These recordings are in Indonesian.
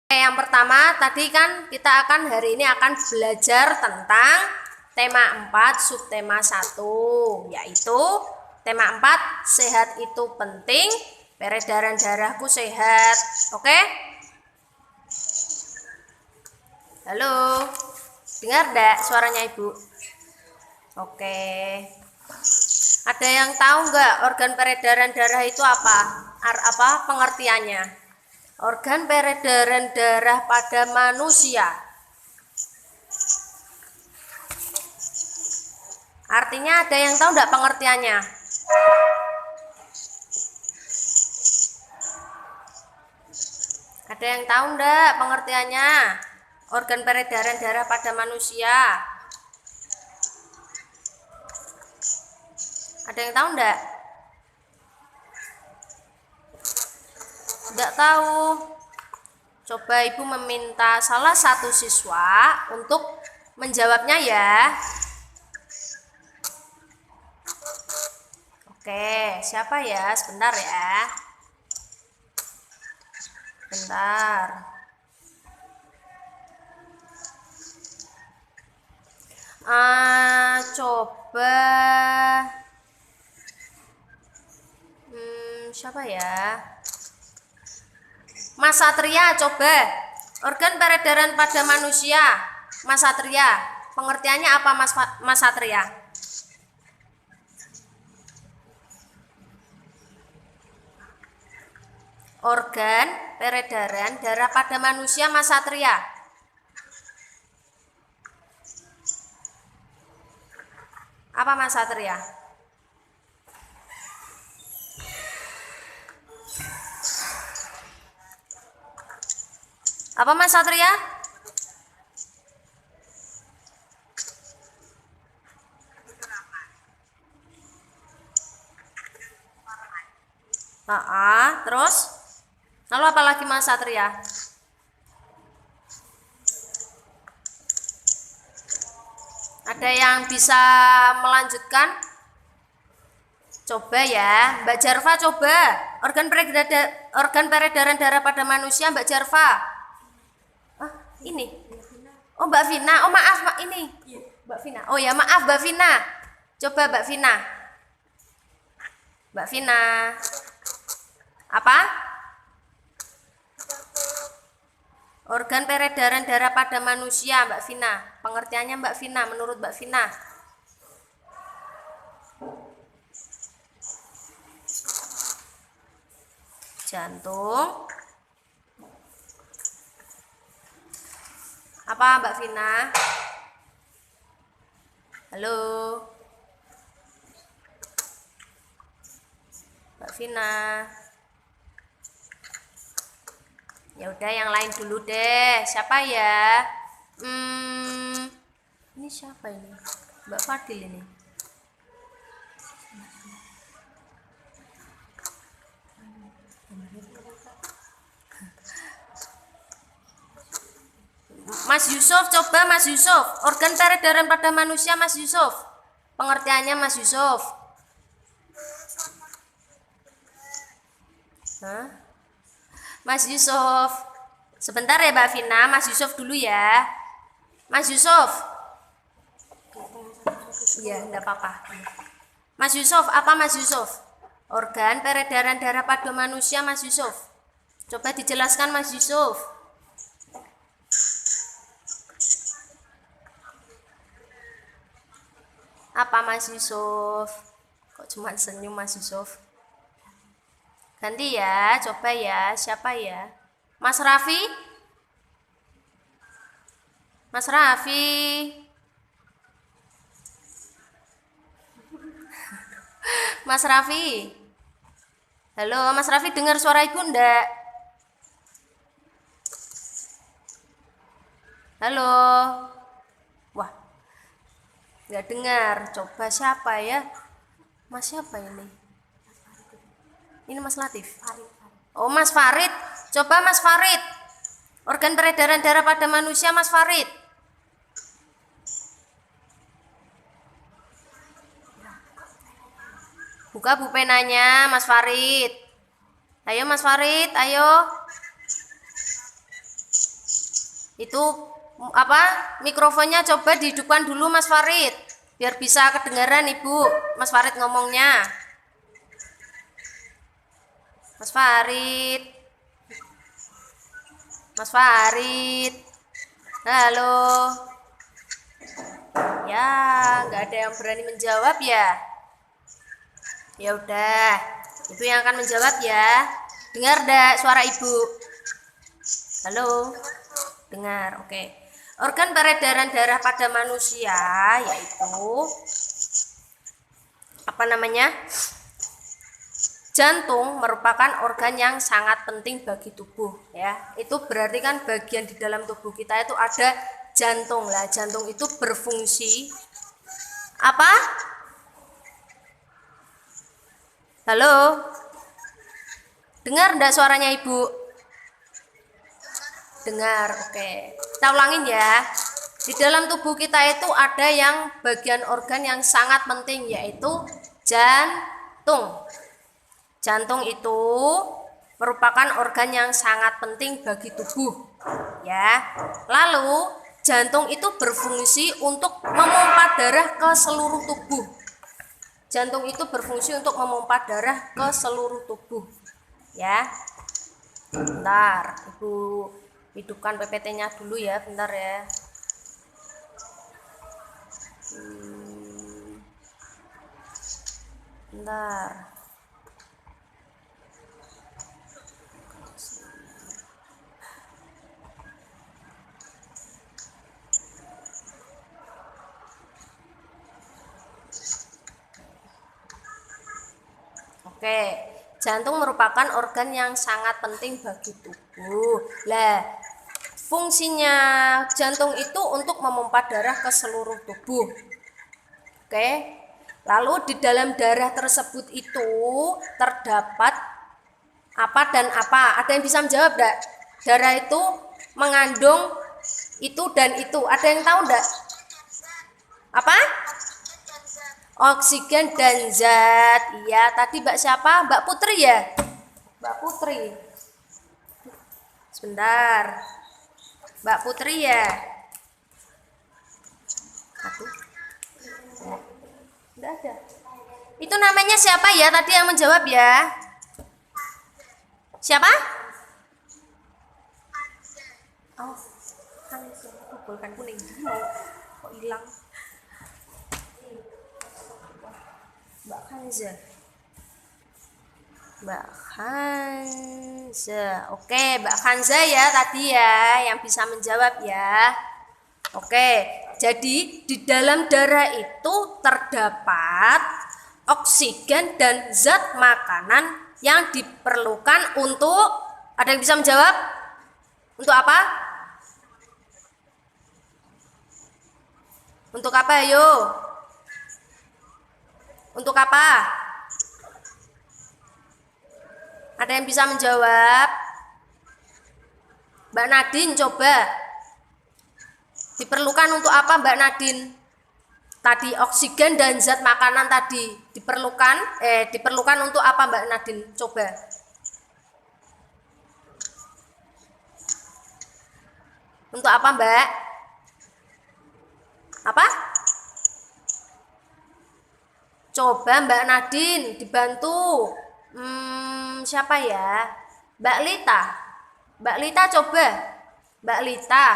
Yang pertama tadi kan kita akan hari ini akan belajar tentang tema 4 subtema 1, yaitu tema 4 sehat itu penting, peredaran darahku sehat. Oke? Halo, dengar enggak suaranya Ibu? Oke. Ada yang tahu nggak organ peredaran darah itu apa? Apa pengertiannya? Organ peredaran darah pada manusia. Artinya ada yang tahu nggak pengertiannya? Ada yang tahu nggak pengertiannya? Organ peredaran darah pada manusia. Ada yang tahu nggak? Nggak tahu. Coba Ibu meminta salah satu siswa untuk menjawabnya ya. Oke, siapa ya? Sebentar ya. Bentar. Coba siapa ya? Mas Satria, coba. Organ peredaran pada manusia. Mas Satria, pengertiannya apa Mas Satria? Organ peredaran darah pada manusia, Mas Satria. Apa Mas Satria? Apa Mas Satria? Terus? Lalu apa lagi Mas Satria? Ada yang bisa melanjutkan? Coba ya, Mbak Jarfa coba. Organ peredaran darah pada manusia Mbak Jarfa. Ini. Oh Mbak Vina. Oh maaf ini. Mbak Vina. Oh ya maaf Mbak Vina. Coba Mbak Vina. Mbak Vina. Apa? Organ peredaran darah pada manusia Mbak Vina. Pengertiannya Mbak Vina menurut Mbak Vina. Jantung. Apa Mbak Vina? Halo. Mbak Vina. Ya udah yang lain dulu deh. Siapa ya? Ini siapa ini? Mbak Fadil ini. Mas Yusuf, coba Mas Yusuf. Organ peredaran pada manusia Mas Yusuf. Pengertiannya Mas Yusuf. Mas Yusuf. Sebentar ya Mbak Vina, Mas Yusuf dulu ya. Mas Yusuf. Iya, enggak apa-apa. Mas Yusuf, apa Mas Yusuf? Organ peredaran darah pada manusia Mas Yusuf. Coba dijelaskan Mas Yusuf. Apa Mas Yusuf? Kok cuma senyum Mas Yusuf? Ganti ya, coba ya. Siapa ya? Mas Raffi? Mas Raffi? Mas Raffi? Halo, Mas Raffi dengar suara Ibu enggak? Halo? Wah, nggak dengar. Coba siapa ya? Mas siapa ini? Ini Mas Latif. Oh Mas Farid. Coba Mas Farid. Organ peredaran darah pada manusia Mas Farid. Buka bu penanya Mas Farid. Ayo Mas Farid, ayo. Itu apa? Mikrofonnya coba dihidupkan dulu Mas Farid, biar bisa kedengaran Ibu Mas Farid ngomongnya. Mas Farid. Mas Farid. Halo. Ya, nggak ada yang berani menjawab ya. Ya udah, Ibu yang akan menjawab ya. Dengar enggak suara Ibu? Halo. Dengar, oke. Organ peredaran darah pada manusia yaitu apa namanya? Jantung merupakan organ yang sangat penting bagi tubuh ya. Itu berarti kan bagian di dalam tubuh kita itu ada jantung lah. Jantung itu berfungsi apa? Halo? Dengar enggak suaranya Ibu? Dengar, oke. Kita ulangin ya. Di dalam tubuh kita itu ada yang bagian organ yang sangat penting yaitu jantung. Jantung itu merupakan organ yang sangat penting bagi tubuh. Ya. Lalu jantung itu berfungsi untuk memompa darah ke seluruh tubuh. Jantung itu berfungsi untuk memompa darah ke seluruh tubuh. Ya. Bentar, Ibu hidupkan PPT-nya dulu ya, bentar ya. Bentar. Oke, jantung merupakan organ yang sangat penting bagi tubuh. Lah, fungsinya jantung itu untuk memompa darah ke seluruh tubuh. Oke. Lalu di dalam darah tersebut itu terdapat apa dan apa? Ada yang bisa menjawab enggak? Darah itu mengandung itu dan itu. Ada yang tahu enggak? Apa? Oksigen dan zat. Iya, tadi Mbak siapa? Mbak Putri ya? Mbak Putri. Sebentar. Mbak Putri ya? Aduh. Enggak ada. Itu namanya siapa ya tadi yang menjawab ya? Siapa? Oh, kan kuning. Kok hilang? Mbak Hanza. Mbak Hanza. Oke, Mbak Hanza ya tadi ya yang bisa menjawab ya. Oke, jadi di dalam darah itu terdapat oksigen dan zat makanan yang diperlukan untuk, ada yang bisa menjawab? Untuk apa? Untuk apa ayo? Untuk apa? Ada yang bisa menjawab? Mbak Nadine coba. Diperlukan untuk apa Mbak Nadine? Tadi oksigen dan zat makanan tadi diperlukan untuk apa Mbak Nadine? Coba. Untuk apa Mbak? Apa? Coba Mbak Nadine dibantu. Siapa ya? Mbak Lita. Mbak Lita coba. Mbak Lita.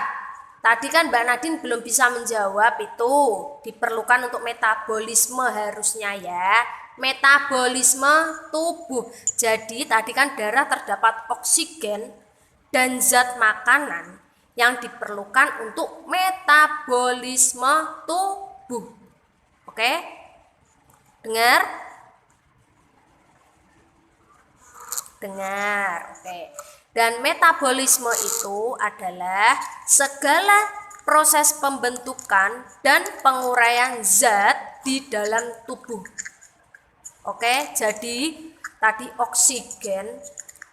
Tadi kan Mbak Nadine belum bisa menjawab itu. Diperlukan untuk metabolisme harusnya ya. Metabolisme tubuh. Jadi tadi kan darah terdapat oksigen dan zat makanan yang diperlukan untuk metabolisme tubuh. Oke? Dengar? Dengar. Oke. Dan metabolisme itu adalah segala proses pembentukan dan penguraian zat di dalam tubuh. Oke, jadi tadi oksigen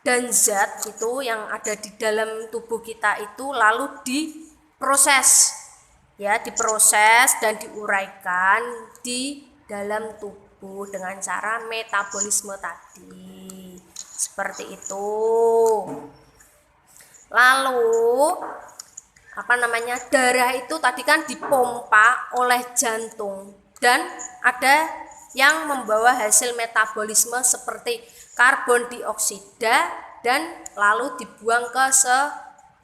dan zat itu yang ada di dalam tubuh kita itu lalu diproses. Ya, diproses dan diuraikan di dalam tubuh dengan cara metabolisme tadi. Seperti itu. Lalu darah itu tadi kan dipompa oleh jantung dan ada yang membawa hasil metabolisme seperti karbon dioksida dan lalu dibuang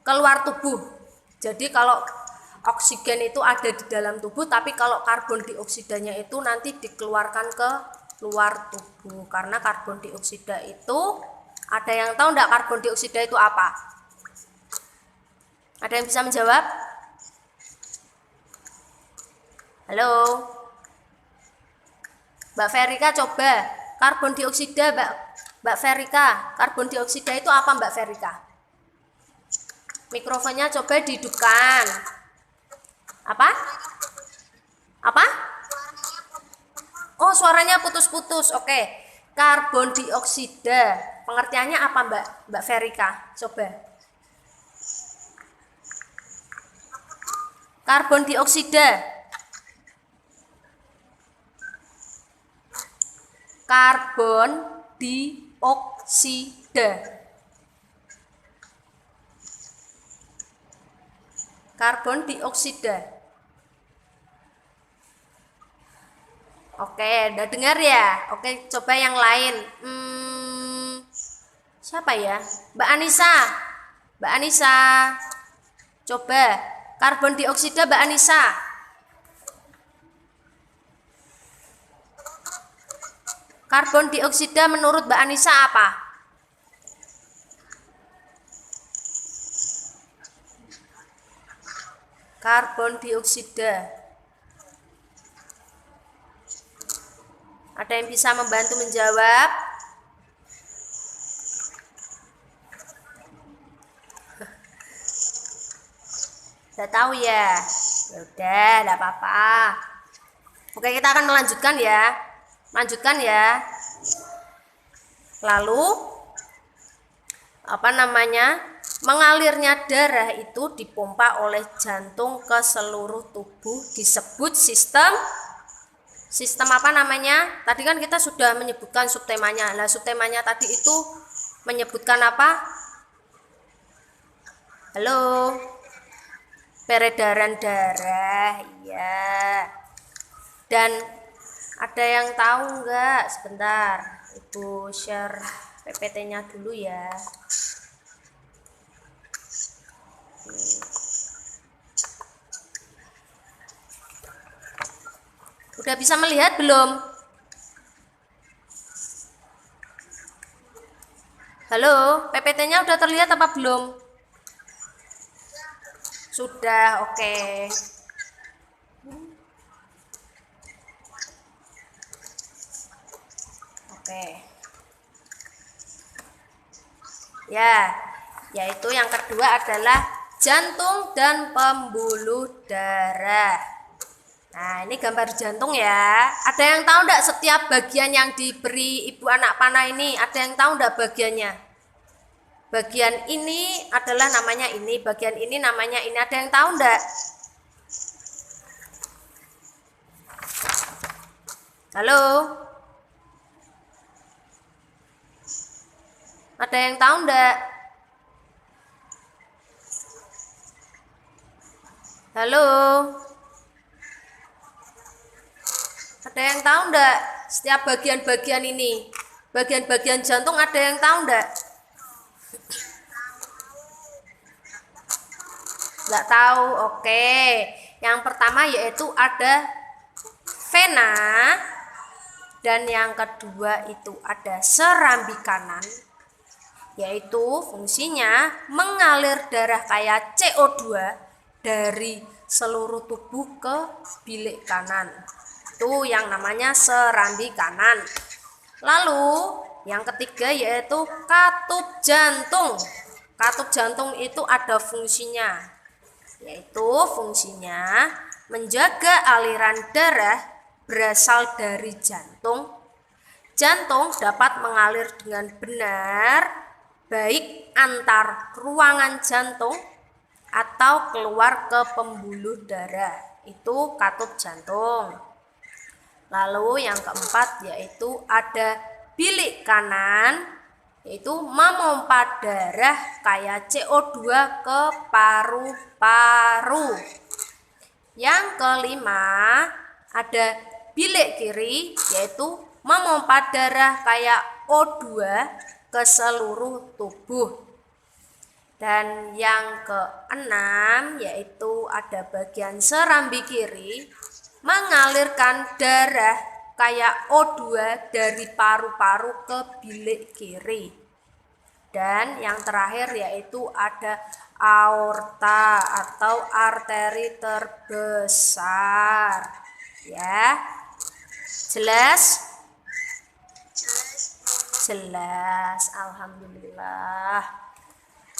keluar tubuh. Jadi kalau oksigen itu ada di dalam tubuh, tapi kalau karbon dioksidanya itu nanti dikeluarkan ke luar tubuh. Karena karbon dioksida itu, ada yang tahu enggak karbon dioksida itu apa? Ada yang bisa menjawab? Halo? Mbak Verika coba, karbon dioksida Mbak Verika, karbon dioksida itu apa Mbak Verika? Mikrofonnya coba dihidupkan. Apa? Apa? Oh, suaranya putus-putus. Oke. Karbon dioksida. Pengertiannya apa, Mbak Verika? Coba. Karbon dioksida. Karbon dioksida. Karbon dioksida. Oke, udah dengar ya? Oke, coba yang lain. Siapa ya? Mbak Anissa. Mbak Anissa. Coba, karbon dioksida Mbak Anissa. Karbon dioksida menurut Mbak Anissa apa? Karbon dioksida. Ada yang bisa membantu menjawab? Udah tahu ya? Ya udah, enggak apa-apa. Oke, kita akan melanjutkan ya. Lanjutkan ya. Lalu mengalirnya darah itu dipompa oleh jantung ke seluruh tubuh disebut sistem apa namanya? Tadi kan kita sudah menyebutkan subtemanya. Nah, subtemanya tadi itu menyebutkan apa? Halo? Peredaran darah. Iya. Dan ada yang tahu enggak? Sebentar. Ibu share PPT-nya dulu ya. Udah bisa melihat belum? Halo, PPT-nya udah terlihat apa belum? Sudah, oke. Oke. Ya, yaitu yang kedua adalah jantung dan pembuluh darah. Nah, ini gambar jantung ya. Ada yang tahu enggak setiap bagian yang diberi ibu anak panah ini? Ada yang tahu enggak bagiannya? Bagian ini adalah namanya ini, bagian ini namanya ini. Ada yang tahu enggak? Halo? Ada yang tahu enggak? Halo? Ada yang tahu enggak setiap bagian-bagian ini? Bagian-bagian jantung ada yang tahu enggak? Enggak tahu, oke. Yang pertama yaitu ada vena. Dan yang kedua itu ada serambi kanan. Yaitu fungsinya mengalir darah kayak CO2 dari seluruh tubuh ke bilik kanan. Itu yang namanya serambi kanan. Lalu yang ketiga yaitu katup jantung. Katup jantung itu ada fungsinya, yaitu fungsinya menjaga aliran darah berasal dari jantung. Jantung dapat mengalir dengan benar baik antar ruangan jantung atau keluar ke pembuluh darah. Itu katup jantung. Lalu yang keempat yaitu ada bilik kanan. yaitu memompa darah kayak CO2 ke paru-paru. Yang kelima, ada bilik kiri, yaitu memompa darah kayak O2 ke seluruh tubuh. Dan yang keenam, yaitu ada bagian serambi kiri, mengalirkan darah kayak O2 dari paru-paru ke bilik kiri. Dan yang terakhir yaitu ada aorta atau arteri terbesar. Ya. Jelas? Jelas. Alhamdulillah.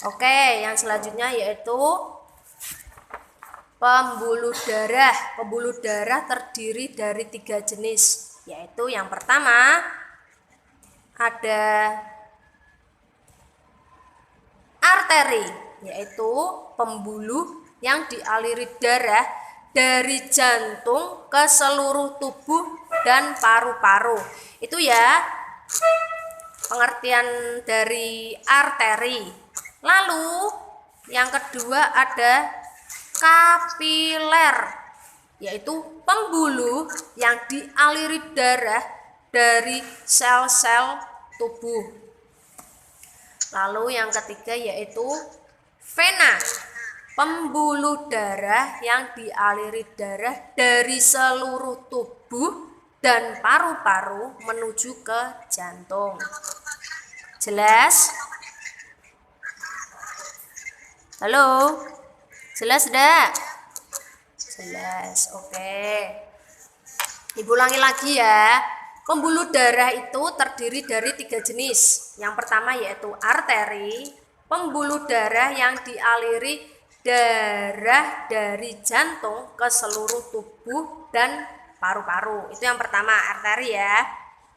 Oke, yang selanjutnya yaitu pembuluh darah. Pembuluh darah terdiri dari 3 jenis, yaitu yang pertama ada arteri, yaitu pembuluh yang dialiri darah dari jantung ke seluruh tubuh dan paru-paru. Itu ya pengertian dari arteri. Lalu yang kedua ada kapiler, yaitu pembuluh yang dialiri darah dari sel-sel tubuh. Lalu yang ketiga yaitu vena, pembuluh darah yang dialiri darah dari seluruh tubuh dan paru-paru menuju ke jantung. Jelas? Halo? Jelas enggak? Jelas, oke. Ibu ulangi lagi ya. Pembuluh darah itu terdiri dari 3 jenis. Yang pertama yaitu arteri, pembuluh darah yang dialiri darah dari jantung ke seluruh tubuh dan paru-paru. Itu yang pertama, arteri ya.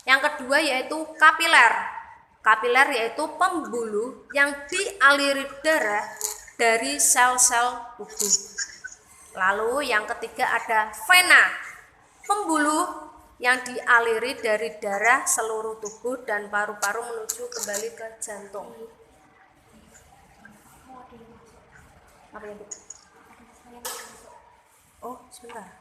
Yang kedua yaitu kapiler. Kapiler yaitu pembuluh yang dialiri darah dari sel-sel tubuh. Lalu yang ketiga ada vena, pembuluh yang dialiri dari darah seluruh tubuh dan paru-paru menuju kembali ke jantung. Apa itu? Oh, sebentar.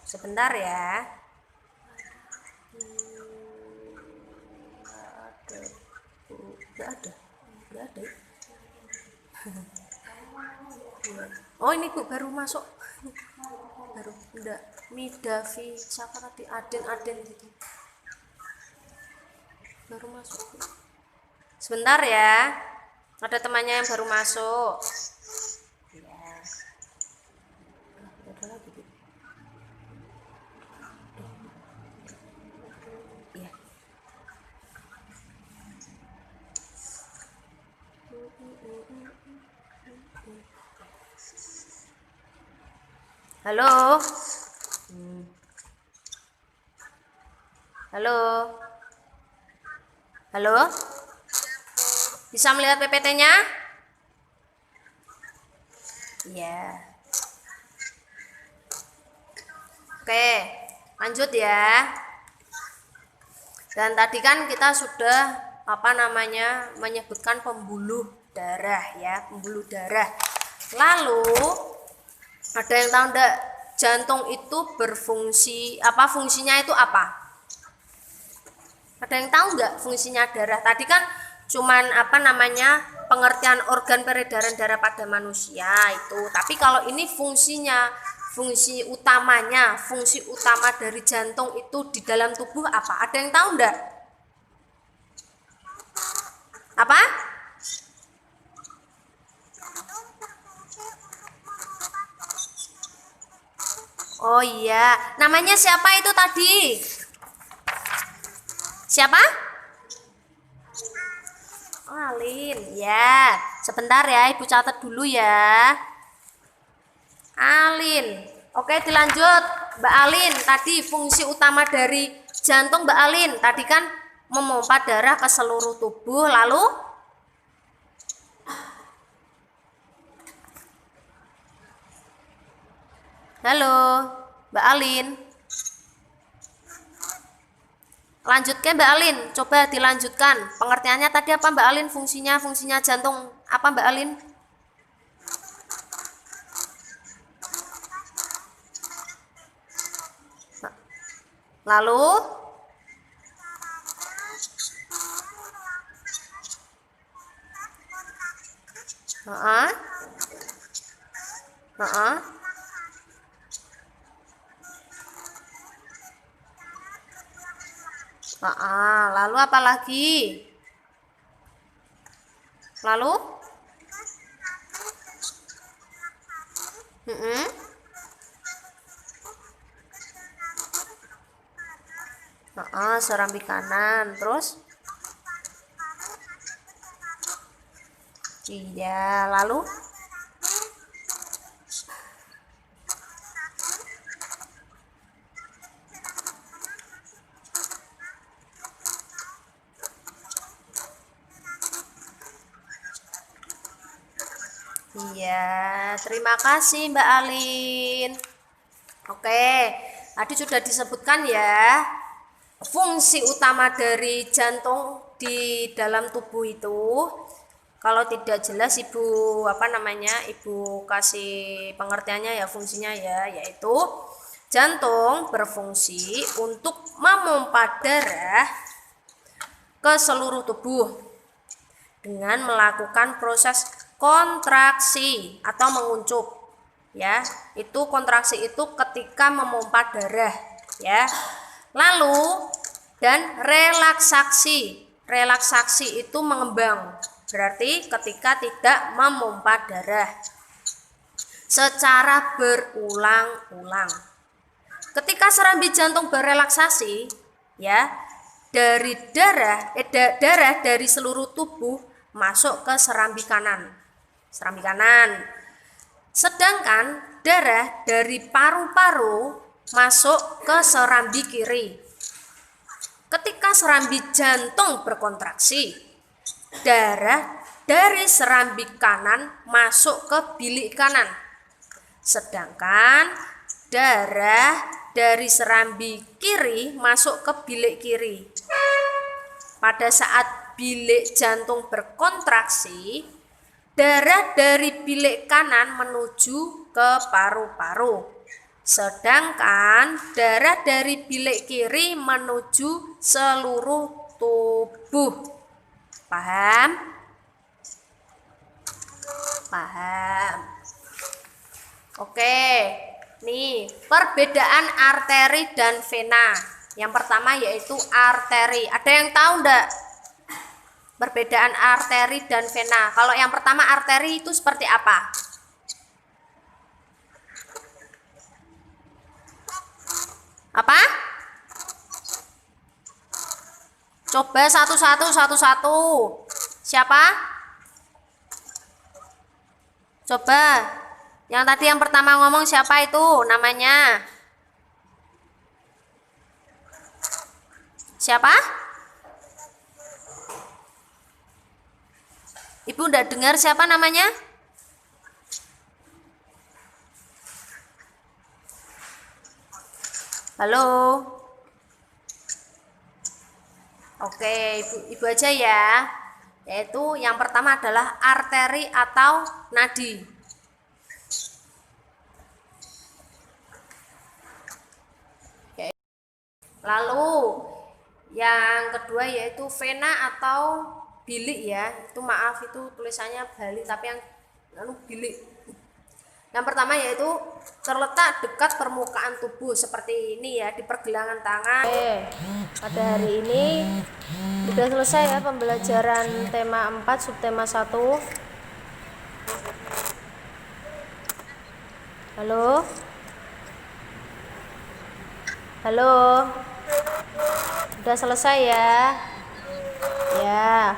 Sebentar ya. Enggak ada. Oh ini Bu baru masuk. Baru enggak. Midavi siapa tadi? Aden gitu. Baru masuk. Sebentar ya. Ada temannya yang baru masuk. Ya. Ada lagi Bu. Ya. Halo. Halo. Halo. Bisa melihat PPT-nya? Iya. Oke, lanjut ya. Dan tadi kan kita sudah menyebutkan pembuluh darah ya, pembuluh darah. Lalu ada yang tahu enggak jantung itu berfungsi apa, fungsinya itu apa? Ada yang tahu enggak fungsinya darah? Tadi kan cuman pengertian organ peredaran darah pada manusia itu. Tapi kalau ini fungsinya, fungsi utama dari jantung itu di dalam tubuh apa? Ada yang tahu enggak? Apa? Oh iya, namanya siapa itu tadi? Siapa? Alin, ya. Sebentar ya, Ibu catat dulu ya. Alin. Oke, dilanjut. Mbak Alin, tadi fungsi utama dari jantung Mbak Alin, tadi kan memompa darah ke seluruh tubuh, lalu halo, Mbak Alin. Lanjut ke Mbak Alin, coba dilanjutkan. Pengertiannya tadi apa Mbak Alin? Fungsinya jantung apa Mbak Alin? Lalu lalu apa lagi? Lalu? Serambi kanan. Terus? Iya, lalu? Iya, terima kasih Mbak Alin. Oke, tadi sudah disebutkan ya fungsi utama dari jantung di dalam tubuh itu. Kalau tidak jelas Ibu Ibu kasih pengertiannya ya, fungsinya ya, yaitu jantung berfungsi untuk memompa darah ke seluruh tubuh dengan melakukan proses kontraksi atau menguncup ya. Itu kontraksi itu ketika memompa darah ya. Lalu dan relaksasi itu mengembang, berarti ketika tidak memompa darah secara berulang-ulang. Ketika serambi jantung berrelaksasi ya, dari darah dari seluruh tubuh masuk ke serambi kanan. Sedangkan darah dari paru-paru masuk ke serambi kiri. Ketika serambi jantung berkontraksi, darah dari serambi kanan masuk ke bilik kanan. Sedangkan darah dari serambi kiri masuk ke bilik kiri. Pada saat bilik jantung berkontraksi, darah dari bilik kanan menuju ke paru-paru. Sedangkan darah dari bilik kiri menuju seluruh tubuh. Paham? Paham. Oke, nih perbedaan arteri dan vena. Yang pertama yaitu arteri. Ada yang tahu enggak perbedaan arteri dan vena? Kalau yang pertama arteri itu seperti apa? Apa? Coba satu-satu. Siapa? Coba. Yang tadi yang pertama ngomong siapa itu namanya? Siapa? Ibu udah dengar siapa namanya? Halo. Oke, ibu aja ya. Yaitu yang pertama adalah arteri atau nadi. Lalu yang kedua yaitu vena atau bilik ya. Itu maaf itu tulisannya balik tapi yang bilik. Yang pertama yaitu terletak dekat permukaan tubuh seperti ini ya, di pergelangan tangan. Pada hari ini sudah selesai ya pembelajaran tema 4 subtema 1. Halo? Halo? Sudah selesai ya? Ya.